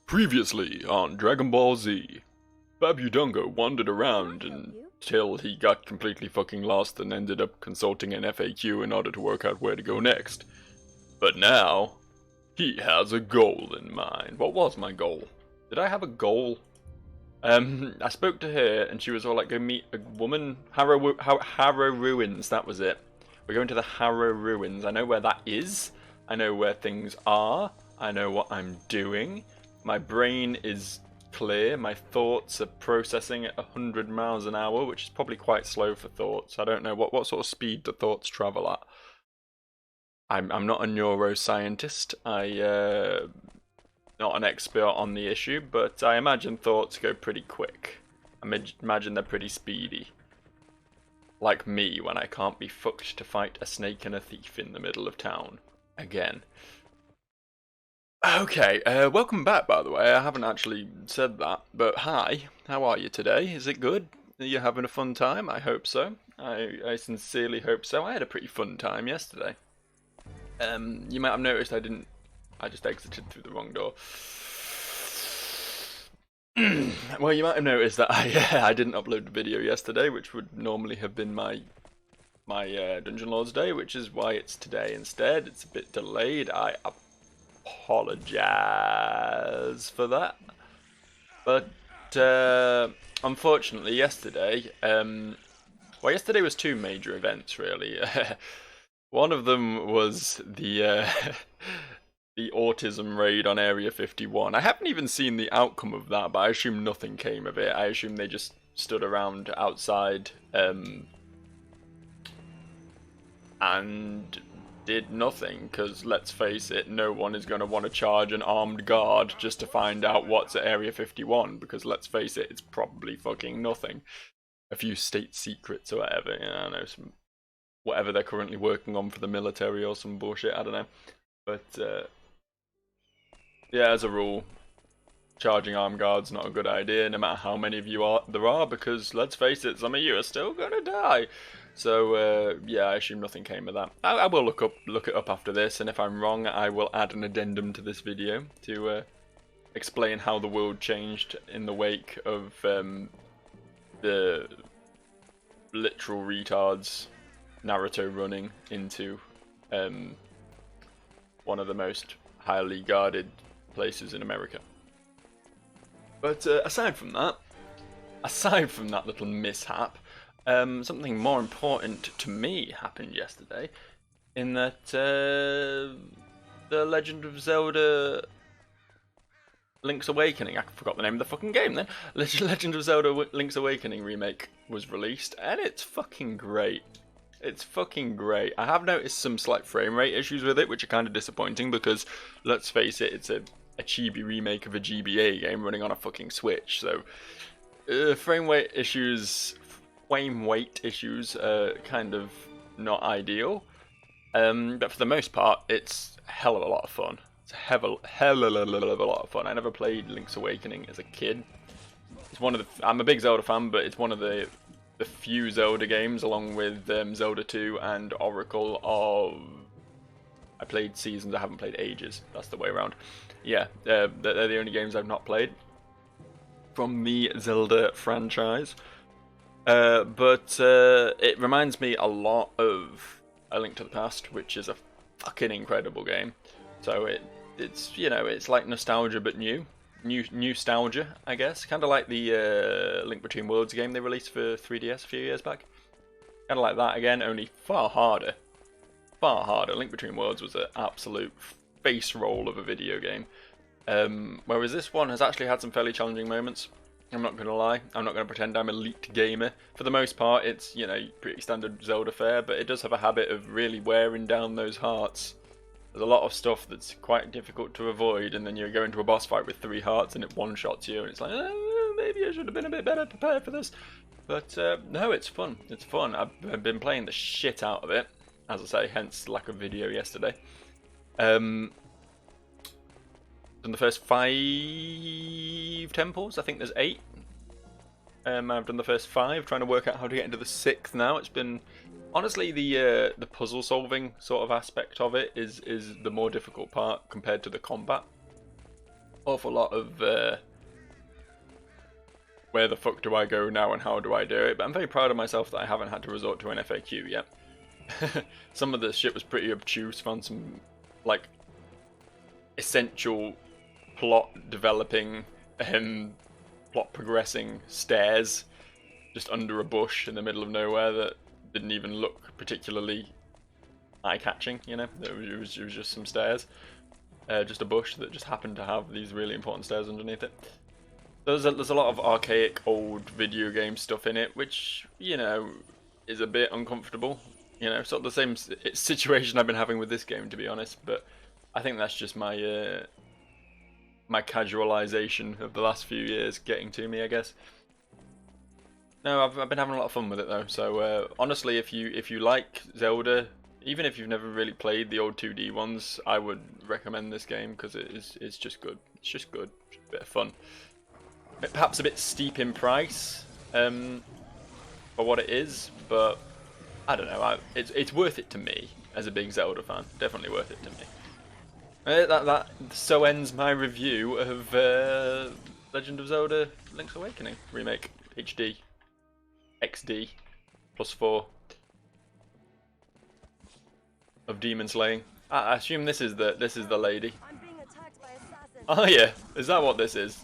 Previously on Dragon Ball Z, Babudongo wandered around until he got completely fucking lost and ended up consulting an FAQ in order to work out where to go next. But now, he has a goal in mind. What was my goal? Did I have a goal? I spoke to her and she was all like, go meet a woman. Harrow Ruins, that was it. We're going to the Harrow Ruins. I know where that is. I know where things are. I know what I'm doing. My brain is clear. My thoughts are processing at 100 miles an hour, which is probably quite slow for thoughts. I don't know what sort of speed do thoughts travel at. I'm not a neuroscientist. Not an expert on the issue, but I imagine thoughts go pretty quick. I imagine they're pretty speedy. Like me when I can't be fucked to fight a snake and a thief in the middle of town. Again. Okay, welcome back, by the way. I haven't actually said that, but hi, how are you today? Is it good? Are you having a fun time? I hope so. I sincerely hope so. I had a pretty fun time yesterday. You might have noticed I just exited through the wrong door. Well, you might have noticed that I didn't upload the video yesterday, which would normally have been my Dungeon Lords day, which is why it's today instead. It's a bit delayed. I apologize for that. But unfortunately, yesterday, yesterday was two major events really. One of them was the the autism raid on Area 51. I haven't even seen the outcome of that, but I assume nothing came of it. I assume they just stood around outside and did nothing, because let's face it, no one is going to want to charge an armed guard just to find out what's at Area 51, because let's face it, it's probably fucking nothing. A few state secrets or whatever, you know, I don't know, some whatever they're currently working on for the military or some bullshit, I don't know. But yeah, as a rule, charging armed guards not a good idea, no matter how many of you there are, because let's face it, some of you are still gonna die. So yeah, I assume nothing came of that. I will look it up after this, and if I'm wrong, I will add an addendum to this video to explain how the world changed in the wake of the literal retards Naruto running into one of the most highly guarded places in America. But aside from that little mishap, something more important to me happened yesterday, in that the Legend of Zelda Link's Awakening, I forgot the name of the fucking game then, Legend of Zelda Link's Awakening remake was released, and it's fucking great. It's fucking great. I have noticed some slight frame rate issues with it, which are kind of disappointing because, let's face it, it's a chibi remake of a GBA game running on a fucking Switch. So, frame weight issues are kind of not ideal. But for the most part, it's a hell of a lot of fun. It's a hell of a lot of fun. I never played Link's Awakening as a kid. It's one of the. I'm a big Zelda fan, but it's one of the few Zelda games, along with Zelda 2 and Oracle of... I played Seasons, I haven't played Ages. That's the way around. Yeah, they're the only games I've not played from the Zelda franchise. But it reminds me a lot of A Link to the Past, which is a fucking incredible game. So it's you know, it's like nostalgia but new. Nostalgia, I guess. Kind of like the Link Between Worlds game they released for 3DS a few years back. Kind of like that again, only far harder. Far harder. Link Between Worlds was an absolute face roll of a video game. Whereas this one has actually had some fairly challenging moments. I'm not going to lie. I'm not going to pretend I'm an elite gamer. For the most part, it's, you know, pretty standard Zelda fare, but it does have a habit of really wearing down those hearts. There's a lot of stuff that's quite difficult to avoid, and then you go into a boss fight with 3 hearts and it one-shots you, and it's like, maybe I should have been a bit better prepared for this. But no, it's fun. It's fun. I've been playing the shit out of it, as I say, hence lack of video yesterday. Done the first 5 temples. I think there's 8. I've done the first 5, trying to work out how to get into the 6th now. It's been... Honestly, the puzzle solving sort of aspect of it is the more difficult part compared to the combat. awful lot of where the fuck do I go now and how do I do it, but I'm very proud of myself that I haven't had to resort to an FAQ yet. Some of the shit was pretty obtuse, found some like essential plot developing, plot progressing stairs just under a bush in the middle of nowhere that didn't even look particularly eye-catching, you know. It was just some stairs, just a bush that just happened to have these really important stairs underneath it. There's a lot of archaic old video game stuff in it, which, you know, is a bit uncomfortable. You know, sort of the same situation I've been having with this game, to be honest. But I think that's just my my casualization of the last few years getting to me, I guess. No, I've been having a lot of fun with it though. So honestly, if you like Zelda, even if you've never really played the old 2D ones, I would recommend this game because it's just good. It's just good, just a bit of fun. Perhaps a bit steep in price for what it is, but I don't know. It's worth it to me as a big Zelda fan. Definitely worth it to me. That so ends my review of Legend of Zelda: Link's Awakening remake HD XD +4 of demon slaying. I assume this is the lady. I'm being attacked by assassins. Oh yeah, is that what this is?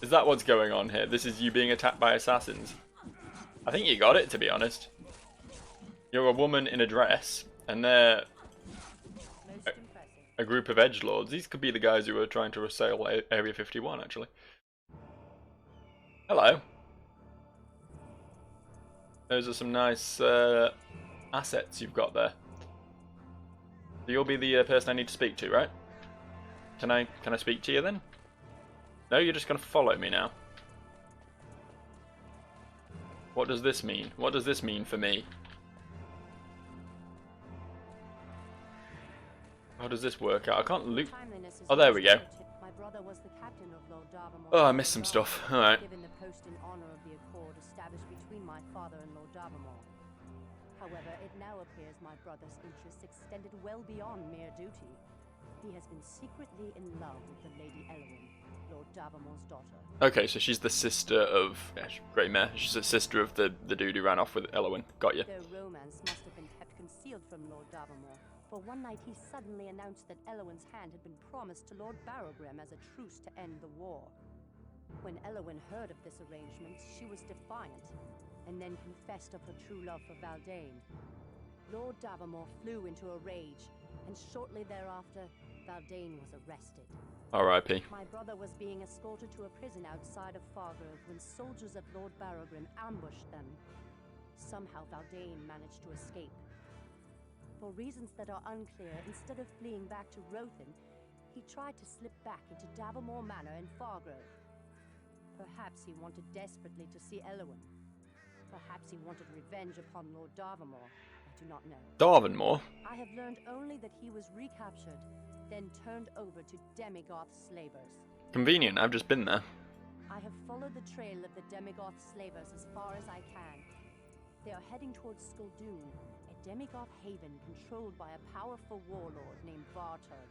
Is that what's going on here? This is you being attacked by assassins. I think you got it, to be honest. You're a woman in a dress, and they're a group of edgelords. These could be the guys who are trying to assail Area 51, actually. Hello. Those are some nice assets you've got there. So you'll be the person I need to speak to, right? Can I speak to you then? No, you're just gonna follow me now. What does this mean? What does this mean for me? How does this work out? I can't loot. Oh, there we go. Oh, I missed some stuff. Alright. Given the post in honor of the accord established between my father and Lord D'Avamore. However, it now appears my brother's interests extended well beyond mere duty. He has been secretly in love with the Lady Elwyn, Lord D'Avamore's daughter. Okay, so she's the sister of... Yeah, great mare. She's the sister of the dude who ran off with Elwyn. Got you. Their romance must have been kept concealed from Lord D'Avamore, for one night he suddenly announced that Elwyn's hand had been promised to Lord Barrowgrim as a truce to end the war. When Elwyn heard of this arrangement, she was defiant, and then confessed of her true love for Valdane. Lord D'Avamore flew into a rage, and shortly thereafter, Valdane was arrested. R.I.P. My brother was being escorted to a prison outside of Fargrove when soldiers of Lord Barrowgrim ambushed them. Somehow Valdane managed to escape. For reasons that are unclear, instead of fleeing back to Rothin, he tried to slip back into D'Avamore Manor in Fargrove. Perhaps he wanted desperately to see Elwyn. Perhaps he wanted revenge upon Lord D'Avamore. I do not know. D'Avamore? I have learned only that he was recaptured, then turned over to Demigoth slavers. Convenient, I've just been there. I have followed the trail of the Demigoth slavers as far as I can. They are heading towards Skuldoon, a Demigoth haven controlled by a powerful warlord named Vartug.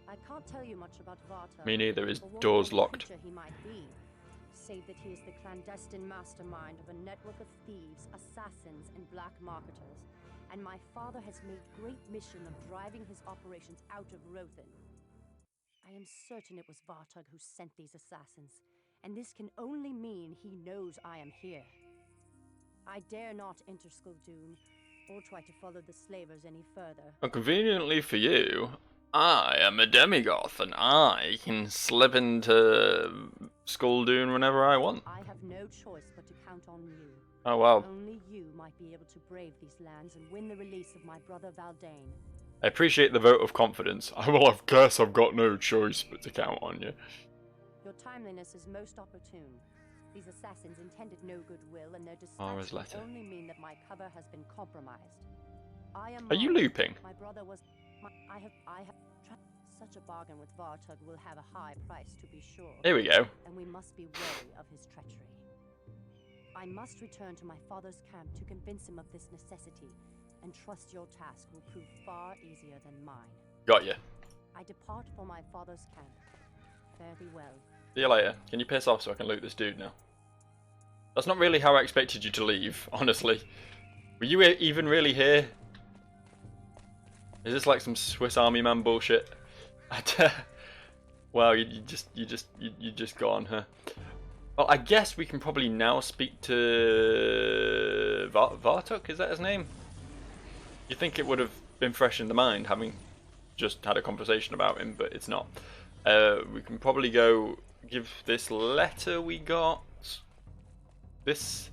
I can't tell you much about Vartug. Me neither, his or what door's kind of locked. creature he might be, save that he is the clandestine mastermind of a network of thieves, assassins, and black marketers, and my father has made great mission of driving his operations out of Rothin. I am certain it was Vartug who sent these assassins, and this can only mean he knows I am here. I dare not enter Skuldoon, or try to follow the slavers any further. Well, conveniently for you, I am a demigoth, and I can slip into Skuldoon whenever I want. I have no choice but to count on you. Oh wow. Only you might be able to brave these lands and win the release of my brother Valdane. I appreciate the vote of confidence. I will of course I've got no choice but to count on you. Your timeliness is most opportune. These assassins intended no goodwill, and their Mara's dispatch letter. will only mean that my cover has been compromised. I am Are you Mara. looping? My brother was... I have such a bargain with Vartug will have a high price, to be sure. Here we go. And we must be wary of his treachery. I must return to my father's camp to convince him of this necessity, and trust your task will prove far easier than mine. Got you. I depart for my father's camp. fare thee well. See you later. Can you piss off so I can loot this dude now? That's not really how I expected you to leave, honestly. Were you even really here? Is this like some Swiss Army man bullshit? Wow, you just gone, huh? Well, I guess we can probably now speak to Vartok. Is that his name? You think it would have been fresh in the mind, having just had a conversation about him, but it's not. We can probably go give this letter we got. This.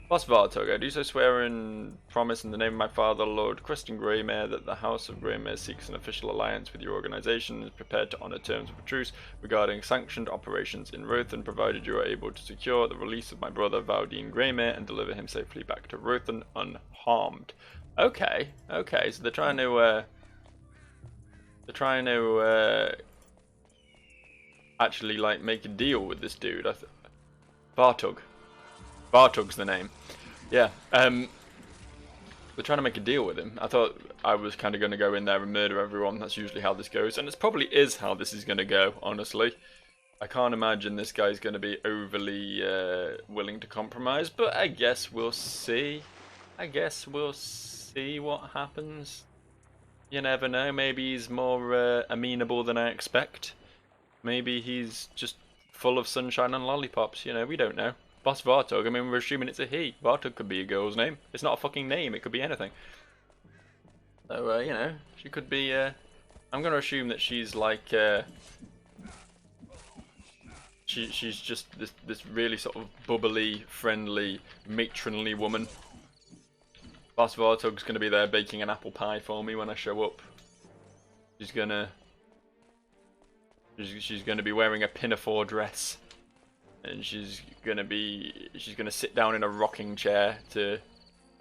Boss Vartok, I do so swear and promise in the name of my father, Lord Creston Greymare, that the House of Greymare seeks an official alliance with your organization and is prepared to honor terms of a truce regarding sanctioned operations in Rothan, provided you are able to secure the release of my brother Valdine Greymare and deliver him safely back to Rothan unharmed. Okay, so they're trying to actually like make a deal with this dude. Vartug. Vartug's the name. Yeah. They're trying to make a deal with him. I thought I was kind of going to go in there and murder everyone. That's usually how this goes, and it probably is how this is going to go. Honestly, I can't imagine this guy's going to be overly willing to compromise. But I guess we'll see. I guess we'll see what happens. You never know. Maybe he's more amenable than I expect. Maybe he's just full of sunshine and lollipops. You know, we don't know. Boss Vartog, I mean, we're assuming it's a he. Vartog could be a girl's name. It's not a fucking name, it could be anything. So, you know, she could be, I'm going to assume that she's like, she's just this really sort of bubbly, friendly, matronly woman. Boss Vartog's going to be there baking an apple pie for me when I show up. She's going to be wearing a pinafore dress. And she's gonna sit down in a rocking chair to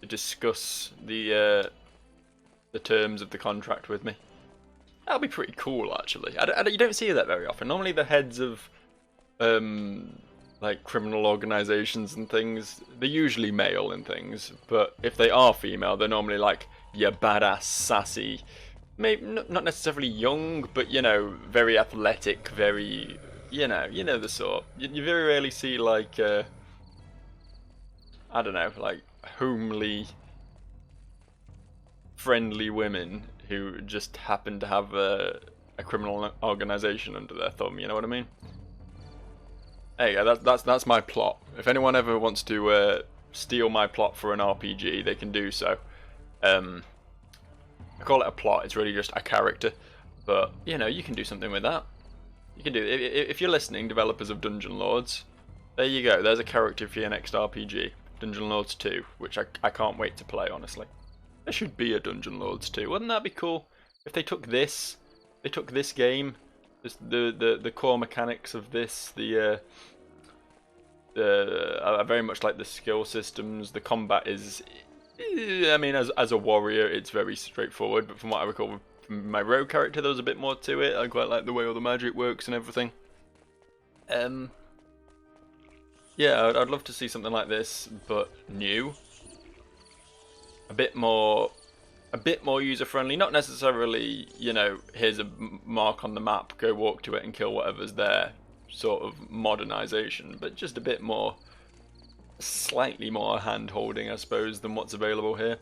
discuss the terms of the contract with me. That'll be pretty cool, actually. You don't see that very often. Normally, the heads of like criminal organizations and things, they're usually male and things. But if they are female, they're normally like your badass, sassy, maybe not necessarily young, but you know, very athletic, very. You know the sort. You very rarely see like, I don't know, like homely, friendly women who just happen to have a criminal organization under their thumb. You know what I mean? There you go. That's my plot. If anyone ever wants to steal my plot for an RPG, they can do so. I call it a plot. It's really just a character, but you know, you can do something with that. You can do it. If you're listening, developers of Dungeon Lords, there you go. There's a character for your next RPG. Dungeon Lords 2, which I can't wait to play, honestly. There should be a Dungeon Lords 2. Wouldn't that be cool? If they took this game, the core mechanics of this, I very much like the skill systems. The combat is, I mean, as a warrior, it's very straightforward. But from what I recall, from my rogue character, there was a bit more to it. I quite like the way all the magic works and everything. Yeah, I'd love to see something like this, but new. A bit more user-friendly. Not necessarily, you know, here's a mark on the map, go walk to it and kill whatever's there, sort of modernization, but just a bit more, slightly more hand-holding, I suppose, than what's available here.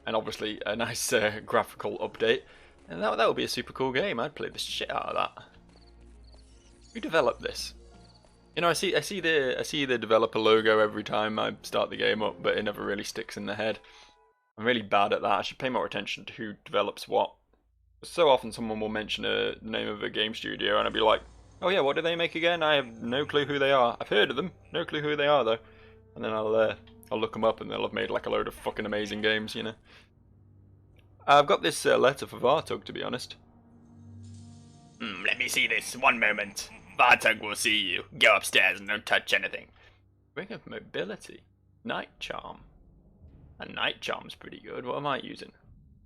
And obviously a nice graphical update. And that would be a super cool game. I'd play the shit out of that. Who developed this? You know, I see the developer logo every time I start the game up, but it never really sticks in the head. I'm really bad at that. I should pay more attention to who develops what. So often someone will mention the name of a game studio, and I'll be like, "Oh yeah, what do they make again? I have no clue who they are. I've heard of them, no clue who they are though." And then I'll look them up, and they'll have made like a load of fucking amazing games, you know. I've got this letter for Vartug, to be honest. Let me see this. One moment. Vartug will see you. Go upstairs and don't touch anything. Ring of Mobility. Night Charm. A Night Charm's pretty good. What am I using?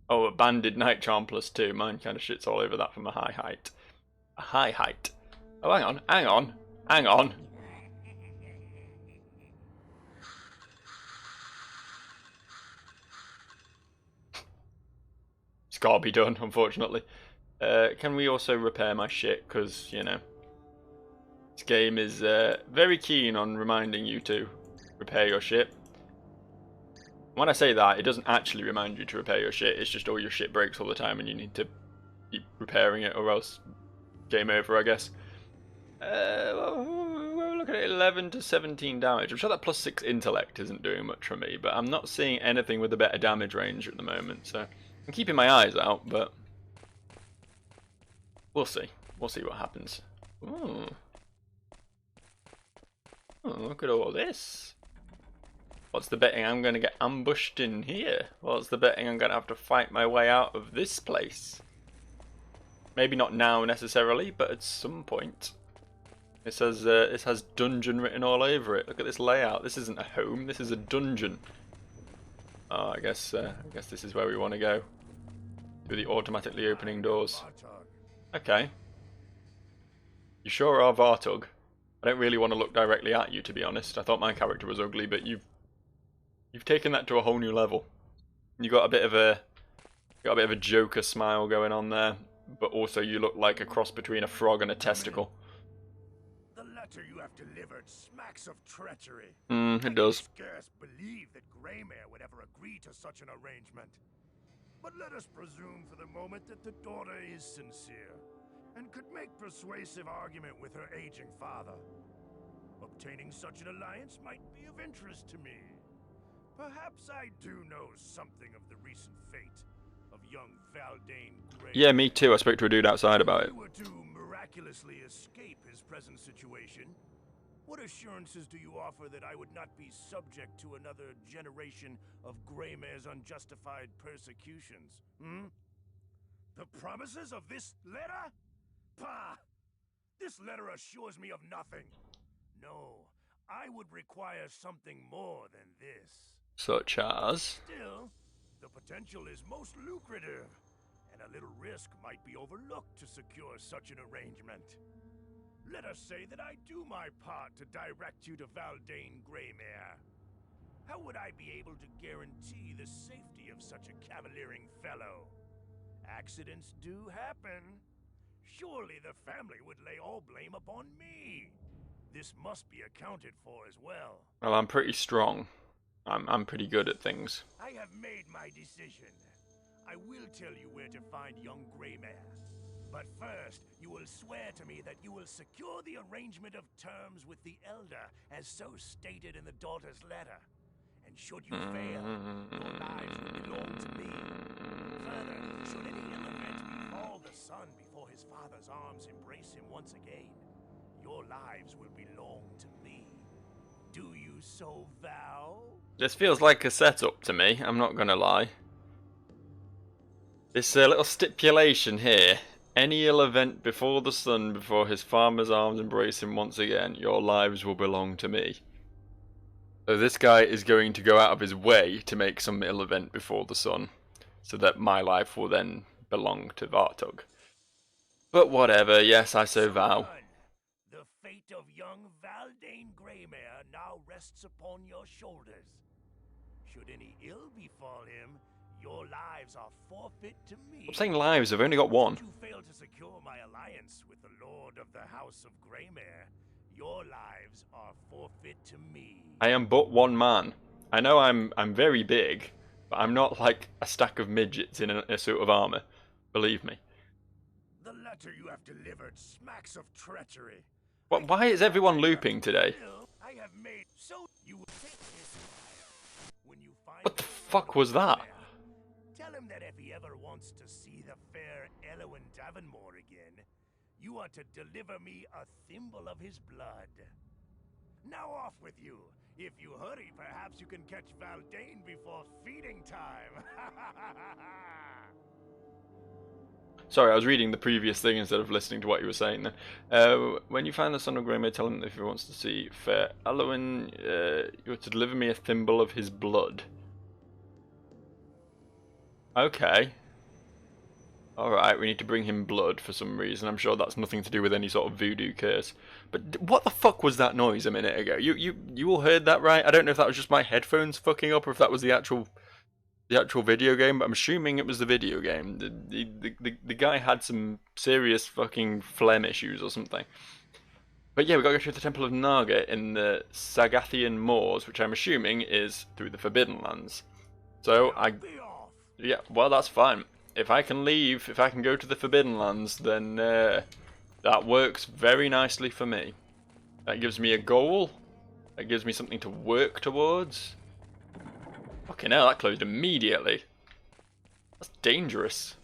Oh, a Banded Night Charm plus 2. Mine kind of shits all over that from a high height. A high height. Oh, hang on. It's gotta be done, unfortunately. Can we also repair my shit? Because, you know, This game is very keen on reminding you to repair your ship. When I say that, it doesn't actually remind you to repair your shit, it's just all your shit breaks all the time and you need to keep repairing it or else game over, I guess. We're looking at 11 to 17 damage. I'm sure that +6 intellect isn't doing much for me, but I'm not seeing anything with a better damage range at the moment, so I'm keeping my eyes out, but we'll see. We'll see what happens. Ooh. Oh, look at all this. What's the betting I'm going to get ambushed in here? What's the betting I'm going to have to fight my way out of this place? Maybe not now necessarily, but at some point. It has dungeon written all over it. Look at this layout. This isn't a home. This is a dungeon. Oh, I guess this is where we want to go. Through the automatically opening doors. Okay. You sure are Vartug. I don't really want to look directly at you, to be honest. I thought my character was ugly, but you've taken that to a whole new level. You got a bit of a Joker smile going on there, but also you look like a cross between a frog and a testicle. The letter you have delivered smacks of treachery. It does. I scarce believe that Greymare would ever agree to such an arrangement. But let us presume for the moment that the daughter is sincere and could make persuasive argument with her aging father. Obtaining such an alliance might be of interest to me. Perhaps I do know something of the recent fate of young Valdane Grey. Yeah, me too. I spoke to a dude outside about it. If you were to miraculously escape his present situation, what assurances do you offer that I would not be subject to another generation of Greymare's unjustified persecutions? The promises of this letter? Pah! This letter assures me of nothing. No, I would require something more than this. Such as? Still, the potential is most lucrative, and a little risk might be overlooked to secure such an arrangement. Let us say that I do my part to direct you to Valdane Greymare. How would I be able to guarantee the safety of such a cavaliering fellow? Accidents do happen. Surely the family would lay all blame upon me. This must be accounted for as well. Well, I'm pretty strong. I'm pretty good at things. I have made my decision. I will tell you where to find young Greymare. But first, you will swear to me that you will secure the arrangement of terms with the Elder, as so stated in the daughter's letter. And should you fail, your lives will belong to me. Further, should any ill event befall the son before his father's arms embrace him once again, your lives will belong to me. Do you so vow? This feels like a setup to me, I'm not gonna lie. This little stipulation here. Any ill event before the son, before his father's arms embrace him once again, your lives will belong to me. So this guy is going to go out of his way to make some ill event before the sun, so that my life will then belong to Vartug. But whatever, yes, I so vow. The fate of young Valdane Greymare now rests upon your shoulders. Should any ill befall him, your lives are forfeit to me. I'm saying lives, I've only got one. Should you fail to secure my alliance with the Lord of the House of Greymare, your lives are forfeit to me. I am but one man. I know I'm very big, but I'm not like a stack of midgets in a suit of armor. Believe me. The letter you have delivered smacks of treachery. Why is everyone looping today? I have made so you will take this when you find. What the fuck was that? Tell him that if he ever wants to see the fair Elowyn Davenmore again, you are to deliver me a thimble of his blood. Now off with you. If you hurry, perhaps you can catch Valdane before feeding time. Sorry, I was reading the previous thing instead of listening to what you were saying then. When you find the son of Greymare, tell him that if he wants to see fair Elowyn, you are to deliver me a thimble of his blood. Okay. Alright, we need to bring him blood for some reason. I'm sure that's nothing to do with any sort of voodoo curse. But what the fuck was that noise a minute ago? You all heard that right? I don't know if that was just my headphones fucking up or if that was the actual video game, but I'm assuming it was the video game. The guy had some serious fucking phlegm issues or something. But yeah, we got to go to the Temple of Naga in the Sagathian Moors, which I'm assuming is through the Forbidden Lands. So yeah, well that's fine. If I can leave, if I can go to the Forbidden Lands, then that works very nicely for me. That gives me a goal. That gives me something to work towards. Okay, now that closed immediately. That's dangerous.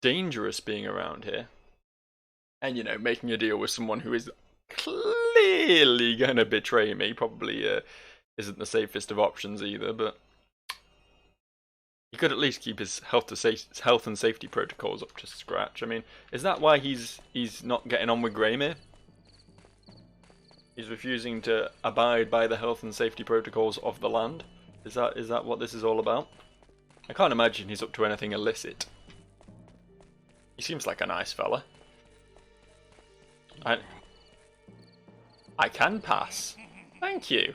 Dangerous being around here. And, you know, making a deal with someone who is clearly going to betray me probably isn't the safest of options either, but he could at least keep his health and safety protocols up to scratch. I mean, is that why he's not getting on with Greymere? He's refusing to abide by the health and safety protocols of the land? Is that what this is all about? I can't imagine he's up to anything illicit. He seems like a nice fella. I can pass. Thank you.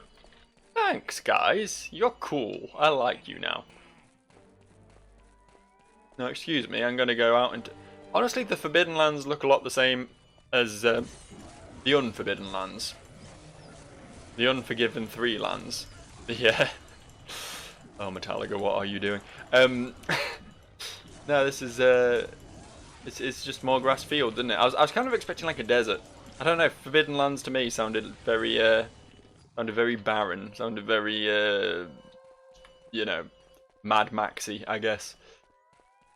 Thanks, guys. You're cool. I like you now. No, excuse me. I'm going to go out and... Honestly, the Forbidden Lands look a lot the same as the Unforbidden Lands. The Unforgiven 3 lands. Yeah. Oh, Metallica, what are you doing? No, this is... It's just more grass field, isn't it? I was kind of expecting like a desert. I don't know. Forbidden Lands to me sounded very barren. Sounded very you know, Mad Maxy, I guess.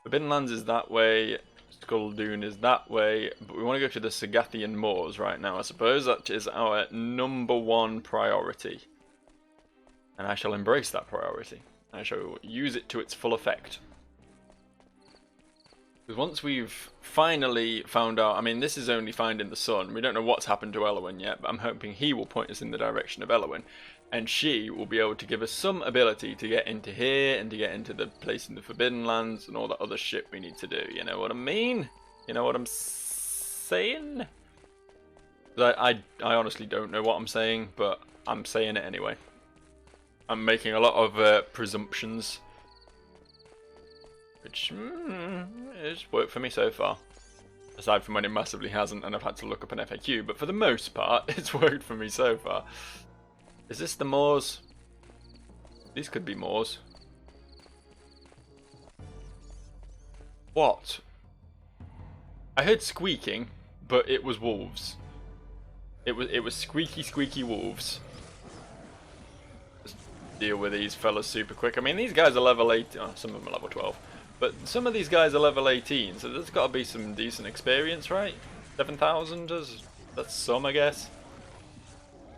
Forbidden Lands is that way. Skull-Dune is that way. But we want to go to the Sagathian Moors right now. I suppose that is our #1 priority, and I shall embrace that priority. I shall use it to its full effect. Because once we've finally found out, I mean, this is only Finding the Sun. We don't know what's happened to Elowyn yet, but I'm hoping he will point us in the direction of Elowyn. And she will be able to give us some ability to get into here and to get into the place in the Forbidden Lands and all that other shit we need to do. You know what I mean? You know what I'm saying? I honestly don't know what I'm saying, but I'm saying it anyway. I'm making a lot of presumptions. Which has worked for me so far. Aside from when it massively hasn't and I've had to look up an FAQ, but for the most part, it's worked for me so far. Is this the moors? These could be moors. What? I heard squeaking, but it was wolves. It was squeaky wolves. Let's deal with these fellas super quick. I mean, these guys are level 8. Oh, some of them are level 12. But some of these guys are level 18, so there's got to be some decent experience, right? 7,000, that's some, I guess.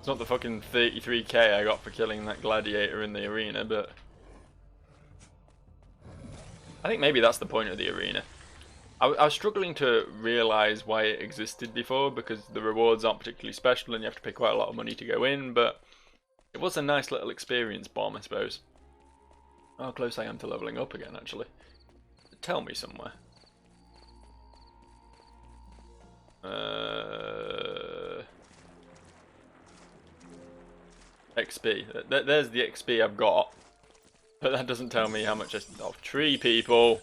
It's not the fucking 33k I got for killing that gladiator in the arena, but... I think maybe that's the point of the arena. I was struggling to realise why it existed before, because the rewards aren't particularly special and you have to pay quite a lot of money to go in, but... It was a nice little experience bomb, I suppose. How close I am to levelling up again, actually. Tell me somewhere. XP. There's the XP I've got. But that doesn't tell me how much I... Oh, tree people!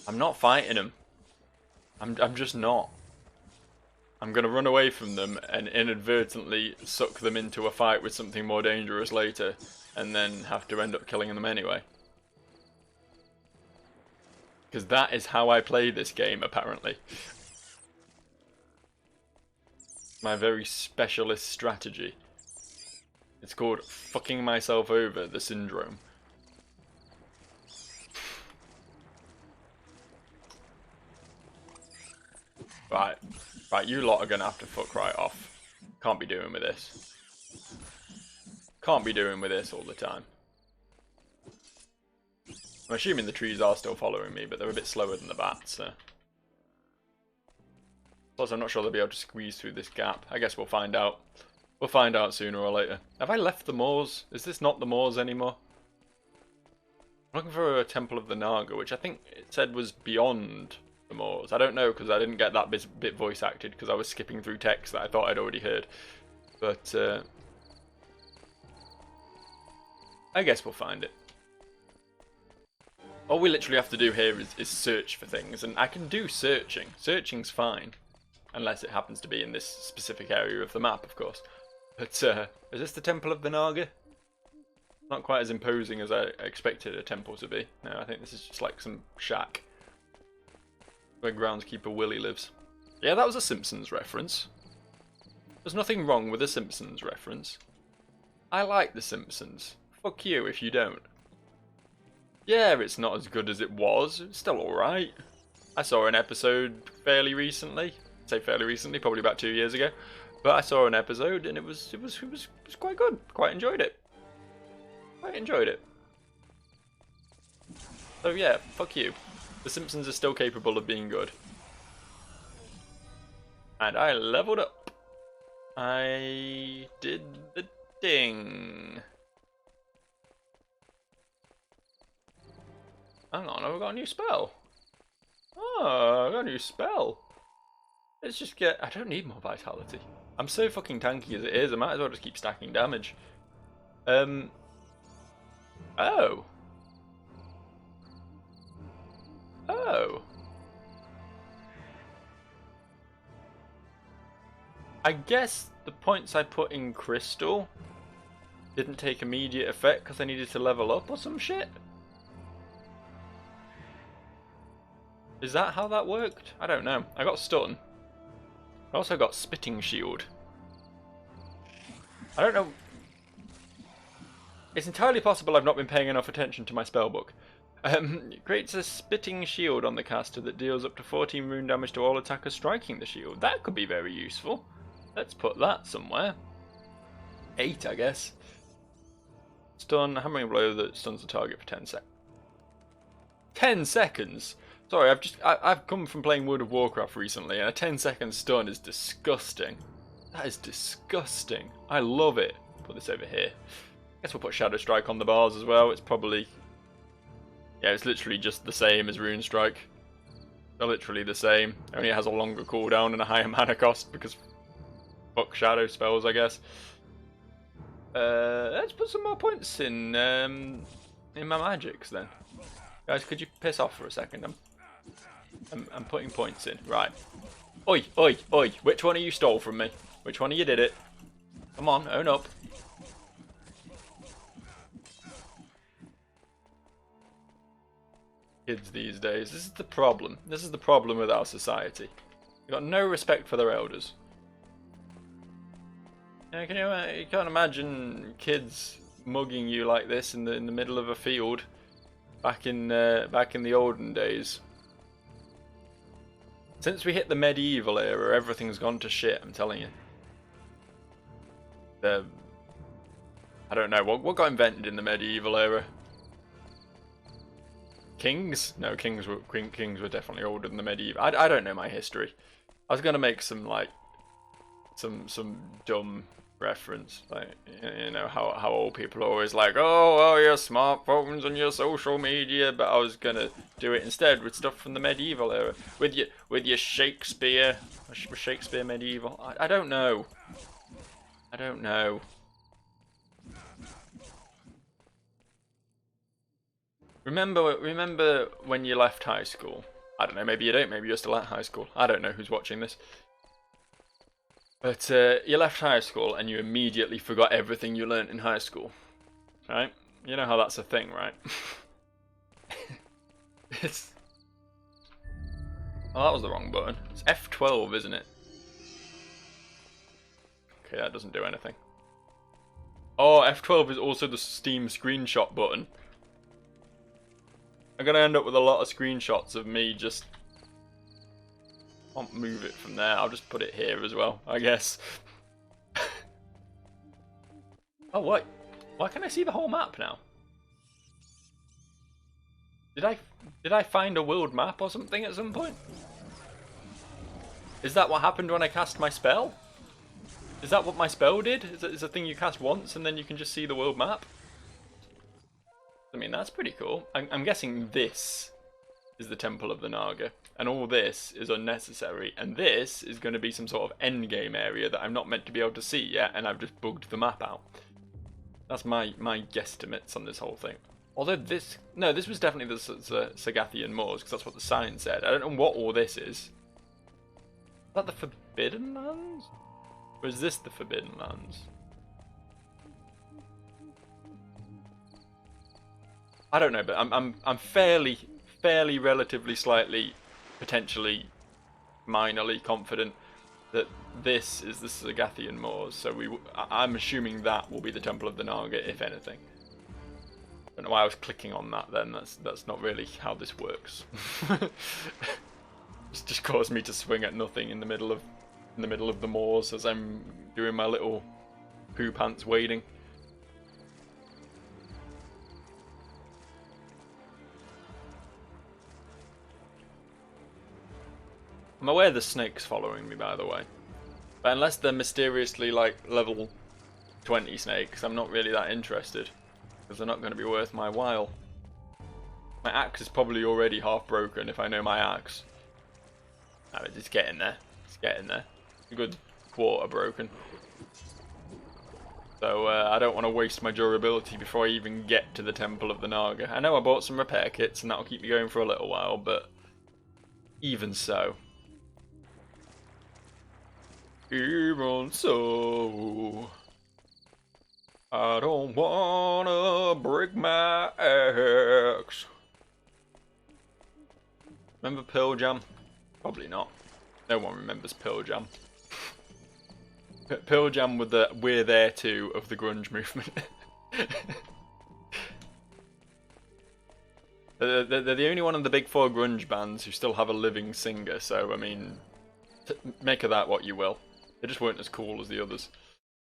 I'm not fighting them. I'm just not. I'm going to run away from them and inadvertently suck them into a fight with something more dangerous later. And then have to end up killing them anyway. Because that is how I play this game, apparently. My very specialist strategy. It's called fucking myself over, the syndrome. Right, you lot are gonna have to fuck right off. Can't be doing with this. Can't be doing with this all the time. I'm assuming the trees are still following me, but they're a bit slower than the bats, so... Plus, I'm not sure they'll be able to squeeze through this gap. I guess we'll find out. We'll find out sooner or later. Have I left the moors? Is this not the moors anymore? I'm looking for a Temple of the Naga, which I think it said was beyond the moors. I don't know, because I didn't get that bit voice acted, because I was skipping through text that I thought I'd already heard. But, I guess we'll find it. All we literally have to do here is search for things, and I can do searching. Searching's fine. unless it happens to be in this specific area of the map, of course. But is this the Temple of the Naga? Not quite as imposing as I expected a temple to be. No, I think this is just like some shack where groundskeeper Willie lives. Yeah, that was a Simpsons reference. There's nothing wrong with a Simpsons reference. I like The Simpsons. Fuck you if you don't. Yeah, it's not as good as it was. It's still alright. I saw an episode fairly recently. I say fairly recently, probably about 2 years ago. But I saw an episode and it was quite good. Quite enjoyed it. Quite enjoyed it. So yeah, fuck you. The Simpsons are still capable of being good. And I leveled up. I did the ding. Hang on, I've got a new spell. Oh, I got a new spell. Let's just get... I don't need more vitality. I'm so fucking tanky as it is, I might as well just keep stacking damage. Oh. Oh. I guess the points I put in Crystal didn't take immediate effect because I needed to level up or some shit? Is that how that worked? I don't know. I got stun. I also got spitting shield. I don't know. It's entirely possible I've not been paying enough attention to my spellbook. It creates a spitting shield on the caster that deals up to 14 wound damage to all attackers striking the shield. That could be very useful. Let's put that somewhere. 8, I guess. Stun, hammering blow that stuns the target for 10 seconds. 10 seconds? Sorry, I've come from playing World of Warcraft recently, and a 10-second stun is disgusting. That is disgusting. I love it. Put this over here. Guess we'll put Shadow Strike on the bars as well. It's probably... yeah, it's literally just the same as Rune Strike. They're literally the same. Only it has a longer cooldown and a higher mana cost because... fuck shadow spells, I guess. Let's put some more points in my magics then. Guys, could you piss off for a second? I'm putting points in. Right. Oi, oi, oi. Which one of you stole from me? Which one of you did it? Come on, own up. Kids these days. This is the problem. This is the problem with our society. You've got no respect for their elders. Yeah, you can't imagine kids mugging you like this in the middle of a field back in the olden days. Since we hit the medieval era, everything's gone to shit. I'm telling you. I don't know what got invented in the medieval era. Kings? No, kings were definitely older than the medieval. I don't know my history. I was gonna make some like some dumb reference, like, you know how old people are always like, oh your smartphones and your social media, but I was gonna do it instead with stuff from the medieval era, with your Shakespeare medieval. I don't know. I don't know. Remember when you left high school? I don't know, maybe you don't, maybe you're still at high school. I don't know who's watching this. But you left high school and you immediately forgot everything you learnt in high school. Right? You know how that's a thing, right? It's... oh, that was the wrong button. It's F12, isn't it? Okay, that doesn't do anything. Oh, F12 is also the Steam screenshot button. I'm gonna end up with a lot of screenshots of me just... can't move it from there. I'll just put it here as well, I guess. Oh, what? Why can I see the whole map now? Did I find a world map or something at some point? Is that what happened when I cast my spell? Is that what my spell did? Is it a thing you cast once and then you can just see the world map? I mean, that's pretty cool. I'm guessing this is the Temple of the Naga, and all this is unnecessary, and this is going to be some sort of endgame area that I'm not meant to be able to see yet, and I've just bugged the map out. That's my guesstimates on this whole thing. Although this was definitely the Sagathian Moors, because that's what the sign said. I don't know what all this is. that the Forbidden Lands? Or is this the Forbidden Lands? I don't know, but I'm fairly relatively slightly potentially minorly confident that this is the Sagathian Moors, so I'm assuming that will be the Temple of the Naga, if anything. I don't know why I was clicking on that then, that's not really how this works. It's just caused me to swing at nothing in the middle of the moors as I'm doing my little poo pants wading. I'm aware the snake's following me, by the way. But unless they're mysteriously, like, level 20 snakes, I'm not really that interested. Because they're not going to be worth my while. My axe is probably already half broken if I know my axe. No, it's getting there. It's getting there. A good quarter broken. So I don't want to waste my durability before I even get to the Temple of the Naga. I know I bought some repair kits and that'll keep me going for a little while, but even so. Even so, I don't wanna break my axe. Remember Pearl Jam? Probably not. No one remembers Pearl Jam. Pearl Jam with the "We're There Too" of the grunge movement. They're the only one of the big four grunge bands who still have a living singer, so I mean, make of that what you will. They just weren't as cool as the others.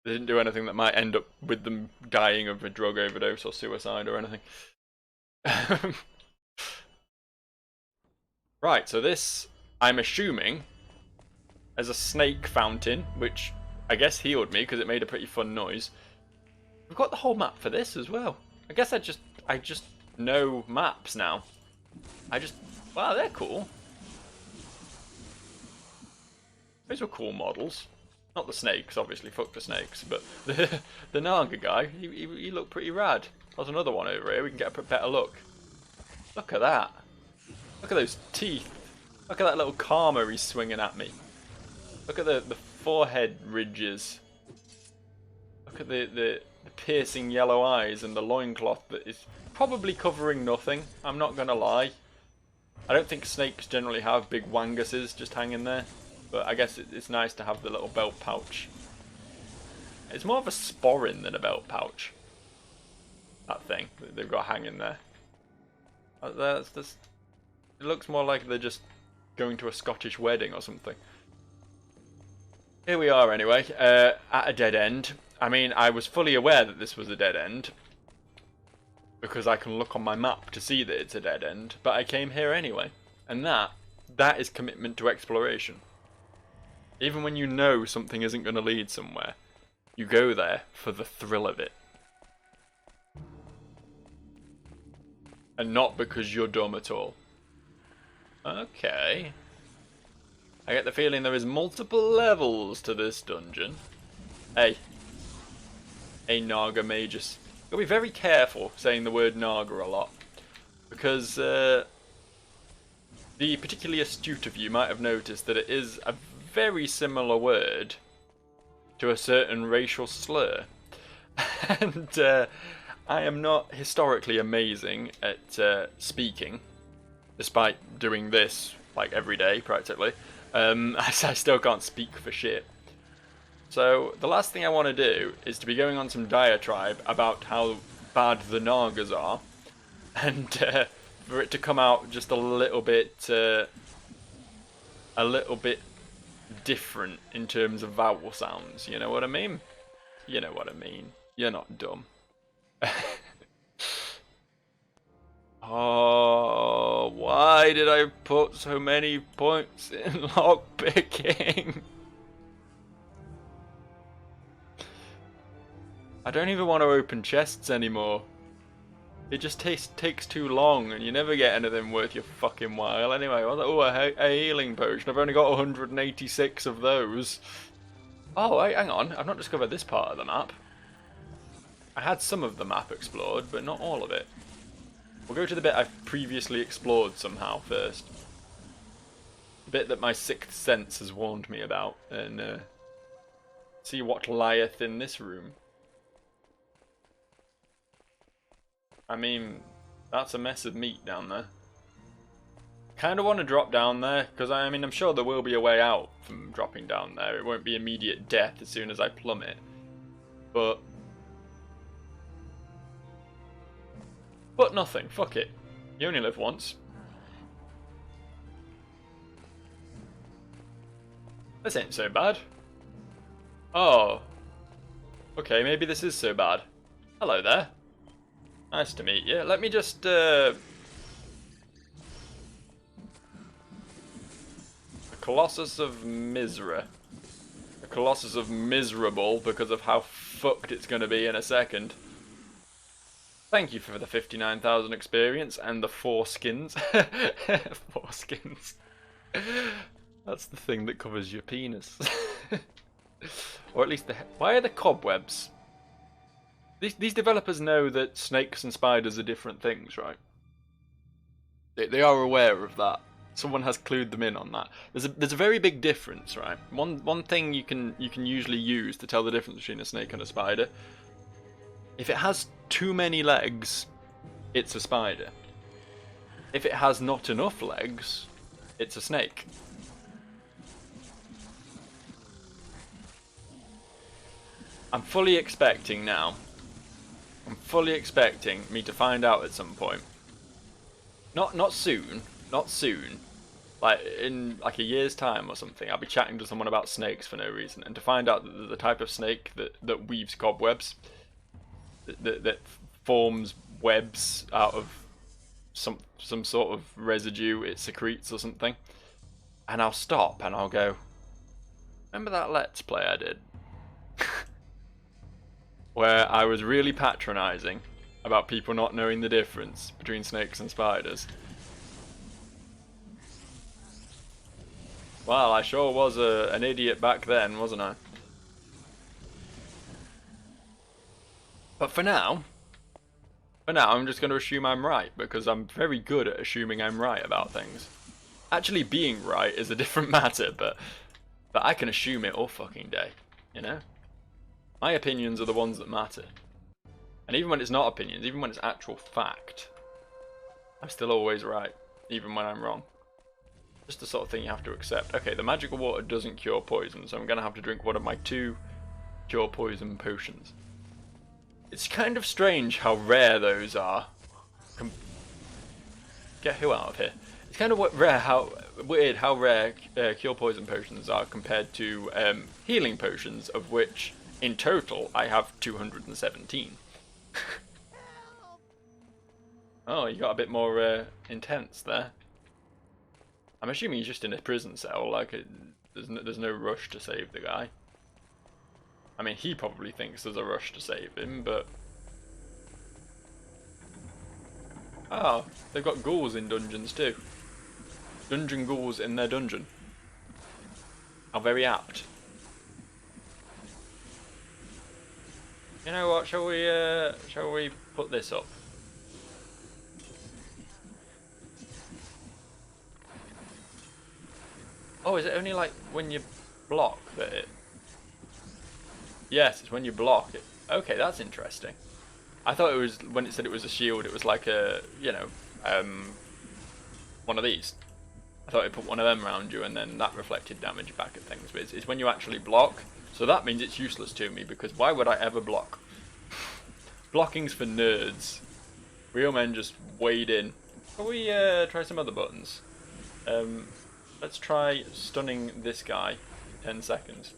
They didn't do anything that might end up with them dying of a drug overdose or suicide or anything. Right, so this, I'm assuming, as a snake fountain, which I guess healed me because it made a pretty fun noise. We've got the whole map for this as well. I guess I just know maps now. Wow, they're cool. Those were cool models. Not the snakes, obviously, fuck the snakes, but the Naga guy, he looked pretty rad. There's another one over here, we can get a better look. Look at that. Look at those teeth. Look at that little karma he's swinging at me. Look at the forehead ridges. Look at the piercing yellow eyes and the loincloth that is probably covering nothing, I'm not gonna lie. I don't think snakes generally have big wanguses just hanging there. But I guess it's nice to have the little belt pouch. It's more of a sporran than a belt pouch. That thing that they've got hanging there. It looks more like they're just going to a Scottish wedding or something. Here we are anyway, at a dead end. I mean, I was fully aware that this was a dead end. Because I can look on my map to see that it's a dead end. But I came here anyway. And that is commitment to exploration. Even when you know something isn't going to lead somewhere, you go there for the thrill of it. And not because you're dumb at all. Okay. I get the feeling there is multiple levels to this dungeon. Hey. Hey, Naga mages. You'll be very careful saying the word Naga a lot. Because the particularly astute of you might have noticed that it is a very similar word to a certain racial slur. And I am not historically amazing at speaking, despite doing this like every day practically. I still can't speak for shit. So the last thing I want to do is to be going on some diatribe about how bad the Nagas are, and for it to come out just a little bit different in terms of vowel sounds. You know what I mean? You know what I mean. You're not dumb. Oh, why did I put so many points in lockpicking? I don't even want to open chests anymore. It just takes too long, and you never get anything worth your fucking while. Anyway, I was like, oh, a healing potion. I've only got 186 of those. Oh, hang on. I've not discovered this part of the map. I had some of the map explored, but not all of it. We'll go to the bit I've previously explored somehow first. bit that my sixth sense has warned me about, and see what lieth in this room. I mean, that's a mess of meat down there. Kind of want to drop down there, because I mean, I'm sure there will be a way out from dropping down there. It won't be immediate death as soon as I plummet. But nothing, fuck it. You only live once. This ain't so bad. Oh. Okay, maybe this is so bad. Hello there. Nice to meet you. Let me just, the Colossus of Misra. The Colossus of Miserable because of how fucked it's going to be in a second. Thank you for the 59,000 experience and the 4 skins. 4 skins. That's the thing that covers your penis. Or at least the... Why are the cobwebs? These developers know that snakes and spiders are different things, right? They are aware of that. Someone has clued them in on that. There's a very big difference, right? One thing you can usually use to tell the difference between a snake and a spider. If it has too many legs, it's a spider. If it has not enough legs, it's a snake. I'm fully expecting now. I'm fully expecting me to find out at some point. Not soon. Not soon. Like in like a year's time or something, I'll be chatting to someone about snakes for no reason, and to find out that the type of snake that weaves cobwebs, that forms webs out of some sort of residue it secretes or something, and I'll stop and I'll go, remember that Let's Play I did? Where I was really patronising about people not knowing the difference between snakes and spiders. Well, I sure was an idiot back then, wasn't I? But for now, I'm just going to assume I'm right, because I'm very good at assuming I'm right about things. Actually being right is a different matter, but I can assume it all fucking day, you know? My opinions are the ones that matter. And even when it's not opinions, even when it's actual fact, I'm still always right, even when I'm wrong. Just the sort of thing you have to accept. Okay, the magical water doesn't cure poison, so I'm going to have to drink one of my 2 cure poison potions. It's kind of strange how rare those are. Get who out of here? It's kind of weird how rare cure poison potions are compared to healing potions, of which in total I have 217. Oh, you got a bit more intense there. I'm assuming he's just in a prison cell, like there's no rush to save the guy. I mean, he probably thinks there's a rush to save him, but... Oh, they've got ghouls in dungeons too. Dungeon ghouls in their dungeon. How very apt. You know what, shall we put this up? Oh, is it only like when you block that it... Yes, it's when you block it. Okay, that's interesting. I thought it was, when it said it was a shield, it was like a, you know, one of these. I thought it put one of them around you and then that reflected damage back at things. But it's when you actually block, so that means it's useless to me, because why would I ever block? Blocking's for nerds. Real men just wade in. Can we try some other buttons? Let's try stunning this guy in 10 seconds.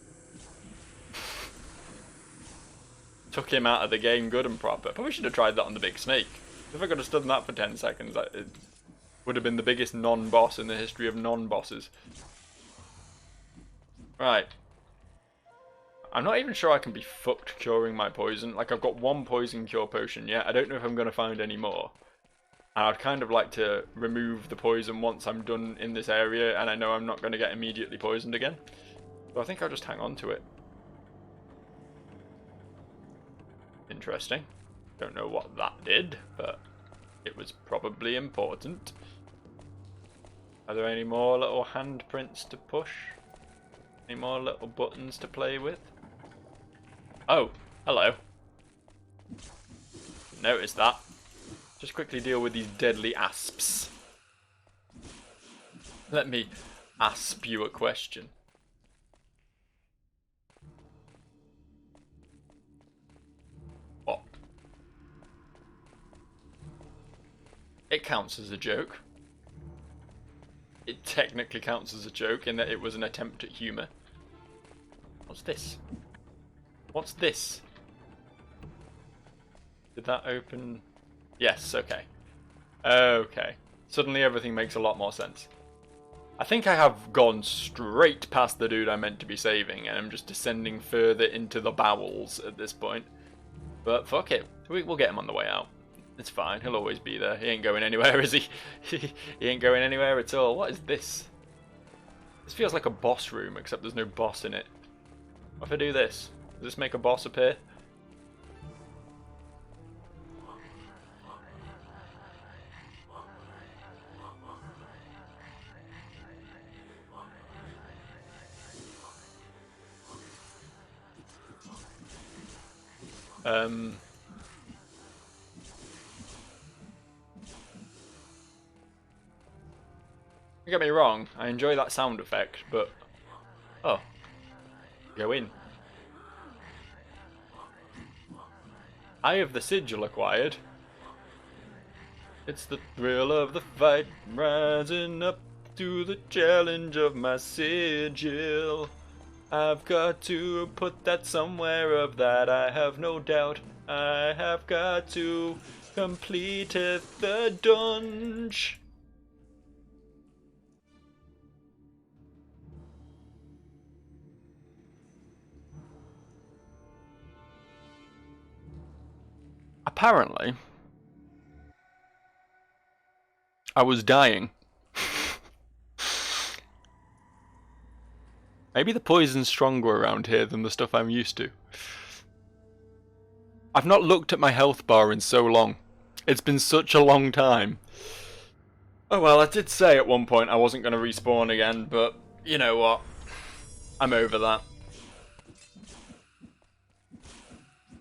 Took him out of the game good and proper. Probably should have tried that on the big snake. If I could have stunned that for 10 seconds, it would have been the biggest non-boss in the history of non-bosses. Right. I'm not even sure I can be fucked curing my poison. Like, I've got 1 poison cure potion yet. I don't know if I'm going to find any more. And I'd kind of like to remove the poison once I'm done in this area and I know I'm not going to get immediately poisoned again. So I think I'll just hang on to it. Interesting. Don't know what that did, but it was probably important. Are there any more little handprints to push? Any more little buttons to play with? Oh, hello. Notice that. Just quickly deal with these deadly asps. Let me asp you a question. What? It counts as a joke. It technically counts as a joke in that it was an attempt at humour. What's this? What's this? Did that open? Yes, okay. Okay. Suddenly everything makes a lot more sense. I think I have gone straight past the dude I meant to be saving, and I'm just descending further into the bowels at this point. But fuck it. We'll get him on the way out. It's fine. He'll always be there. He ain't going anywhere, is he? He ain't going anywhere at all. What is this? This feels like a boss room, except there's no boss in it. What if I do this? Does this make a boss appear? Don't get me wrong, I enjoy that sound effect, but... Oh. Go in. Eye of the Sigil acquired. It's the thrill of the fight, rising up to the challenge of my sigil. I've got to put that somewhere, of that I have no doubt. I have got to complete the dungeon. Apparently, I was dying. Maybe the poison's stronger around here than the stuff I'm used to. I've not looked at my health bar in so long. It's been such a long time. Oh well, I did say at one point I wasn't going to respawn again, but you know what? I'm over that.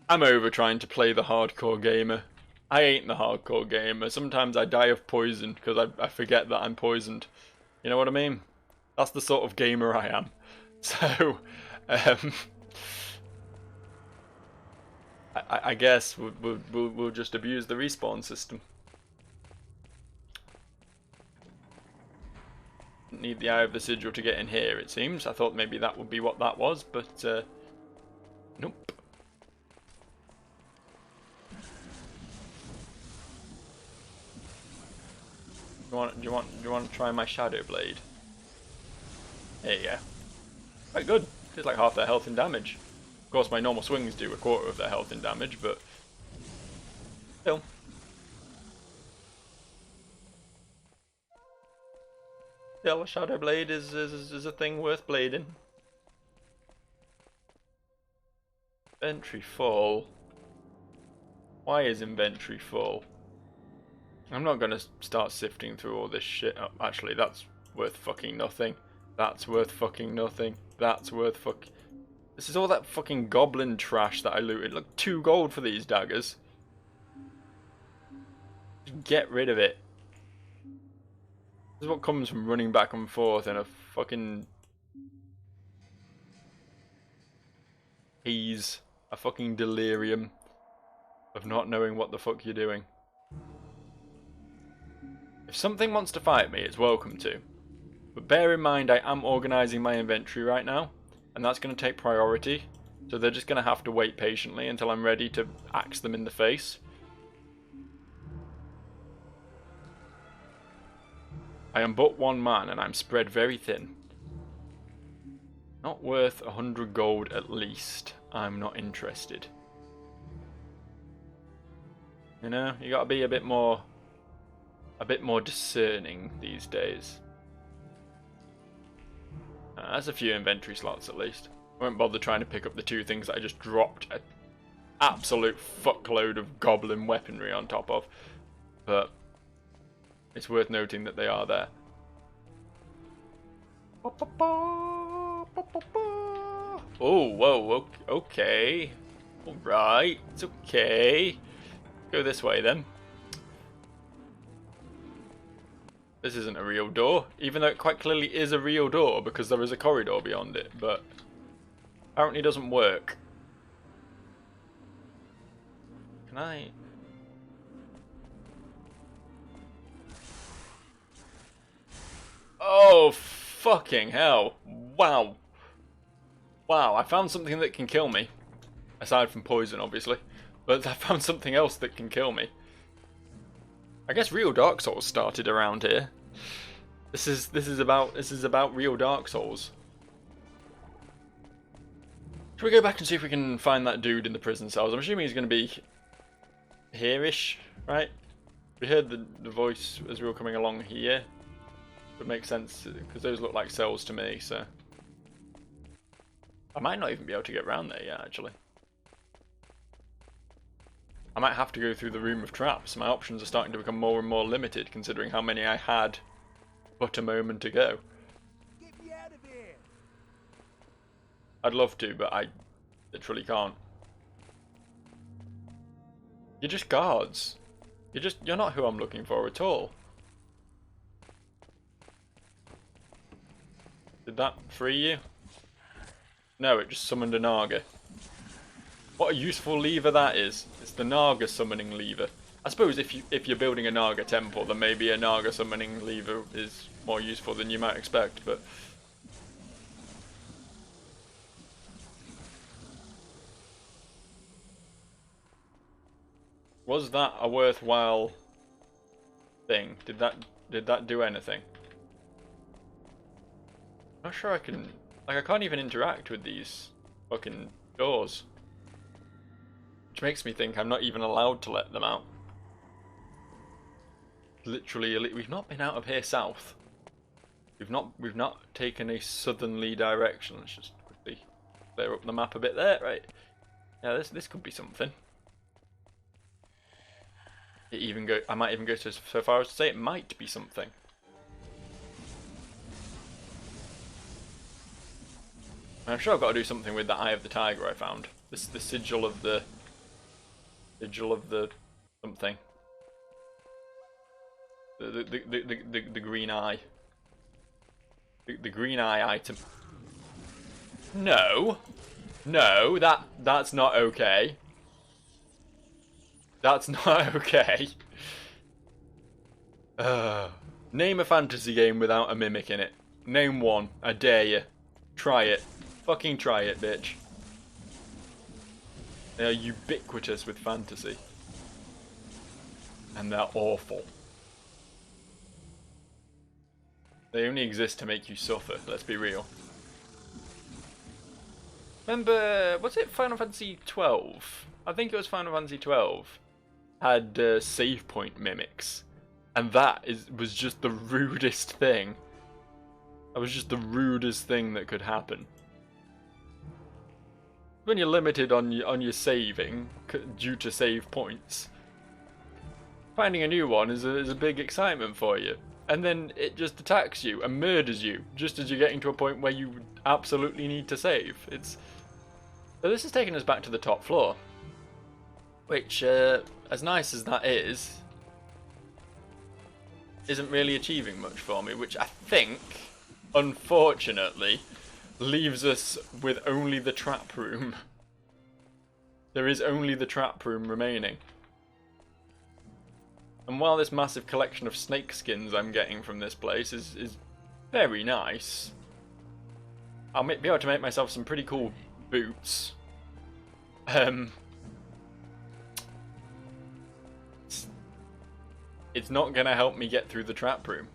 I'm over trying to play the hardcore gamer. I ain't the hardcore gamer. Sometimes I die of poison because I forget that I'm poisoned. You know what I mean? That's the sort of gamer I am. So, I guess we'll just abuse the respawn system. Need the Eye of the Sigil to get in here, it seems. I thought maybe that would be what that was, but nope. Do you want to try my Shadow Blade? There you go. Quite good. It's like half their health and damage. Of course, my normal swings do a quarter of their health and damage, but still. Still, a Shadow Blade is a thing worth blading. Inventory full. Why is inventory full? I'm not gonna start sifting through all this shit. Oh, actually, that's worth fucking nothing. That's worth fucking nothing. That's worth fuck. This is all that fucking goblin trash that I looted. Look, 2 gold for these daggers. Just get rid of it. This is what comes from running back and forth in a fucking haze, a fucking delirium of not knowing what the fuck you're doing. If something wants to fight me, it's welcome to. But bear in mind I am organising my inventory right now, and that's going to take priority, so they're just going to have to wait patiently until I'm ready to axe them in the face. I am but one man, and I'm spread very thin. Not worth 100 gold at least. I'm not interested. You know, you gotta be a bit more discerning these days. That's a few inventory slots at least. I won't bother trying to pick up the 2 things that I just dropped an absolute fuckload of goblin weaponry on top of. But it's worth noting that they are there. Oh, whoa, okay. Alright, it's okay. Go this way then. This isn't a real door, even though it quite clearly is a real door because there is a corridor beyond it, but apparently doesn't work. Can I? Oh, fucking hell. Wow. Wow, I found something that can kill me. Aside from poison, obviously. But I found something else that can kill me. I guess real Dark Souls started around here. This is about real Dark Souls. Should we go back and see if we can find that dude in the prison cells? I'm assuming he's going to be here-ish, right? We heard the voice as we were coming along here. Would make sense because those look like cells to me. So I might not even be able to get around there yet. Actually, I might have to go through the room of traps. My options are starting to become more and more limited, considering how many I had but a moment ago. Get me out of here. I'd love to, but I literally can't. You're just guards. You're not who I'm looking for at all. Did that free you? No, it just summoned a Naga. What a useful lever that is. It's the Naga summoning lever. I suppose if you're building a Naga temple, then maybe a Naga summoning lever is more useful than you might expect, but was that a worthwhile thing? Did that do anything? I'm not sure I can. Like, I can't even interact with these fucking doors, which makes me think I'm not even allowed to let them out. Literally, we've not been out of here south. We've not taken a southerly direction. Let's just quickly clear up the map a bit there, right? Yeah, this could be something. I might even go so far as to say it might be something. I'm sure I've got to do something with the Eye of the Tiger I found. This is the sigil of the something. The green eye. The green eye item. No, that's not okay. That's not okay. Name a fantasy game without a mimic in it. Name one. I dare you. Try it. Fucking try it, bitch. They are ubiquitous with fantasy. And they're awful. They only exist to make you suffer, let's be real. Remember, was it Final Fantasy 12? I think it was Final Fantasy 12. Had save point mimics. And that was just the rudest thing. That was just the rudest thing that could happen. When you're limited on your saving due to save points, finding a new one is a big excitement for you, and then it just attacks you and murders you just as you're getting to a point where you absolutely need to save. So this has taken us back to the top floor, which, as nice as that is, isn't really achieving much for me. Which I think, unfortunately, leaves us with only the trap room. There is only the trap room remaining. And while this massive collection of snake skins I'm getting from this place is very nice, I'll be able to make myself some pretty cool boots. It's not going to help me get through the trap room.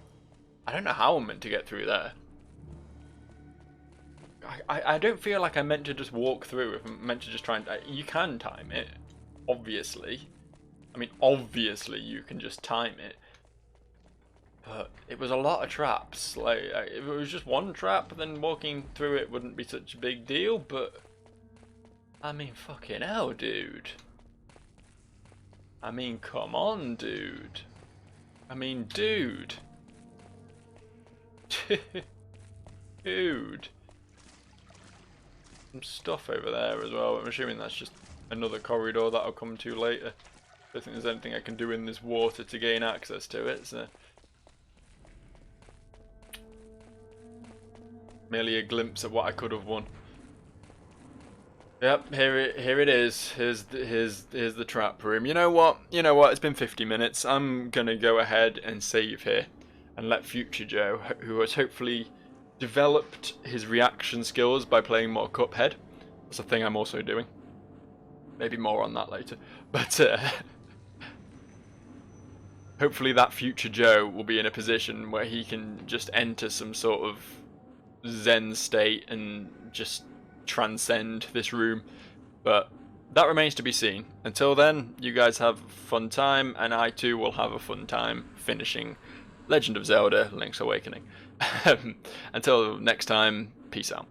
I don't know how I'm meant to get through there. I don't feel like I'm meant to just walk through. If I'm meant to just try and... you can time it, obviously. I mean, obviously you can just time it. But it was a lot of traps. Like, if it was just one trap, then walking through it wouldn't be such a big deal, but... I mean, fucking hell, dude. I mean, come on, dude. I mean, dude. Dude. Some stuff over there as well. I'm assuming that's just another corridor that I'll come to later. I don't think there's anything I can do in this water to gain access to it, so... Merely a glimpse of what I could have won. Yep, here it is. Here's the trap room. You know what? It's been 50 minutes. I'm gonna go ahead and save here, and let Future Joe, who has hopefully developed his reaction skills by playing more Cuphead. That's a thing I'm also doing. Maybe more on that later. But hopefully that Future Joe will be in a position where he can just enter some sort of Zen state and just transcend this room. But that remains to be seen. Until then, you guys have a fun time, and I too will have a fun time finishing Legend of Zelda: Link's Awakening. Until next time, peace out.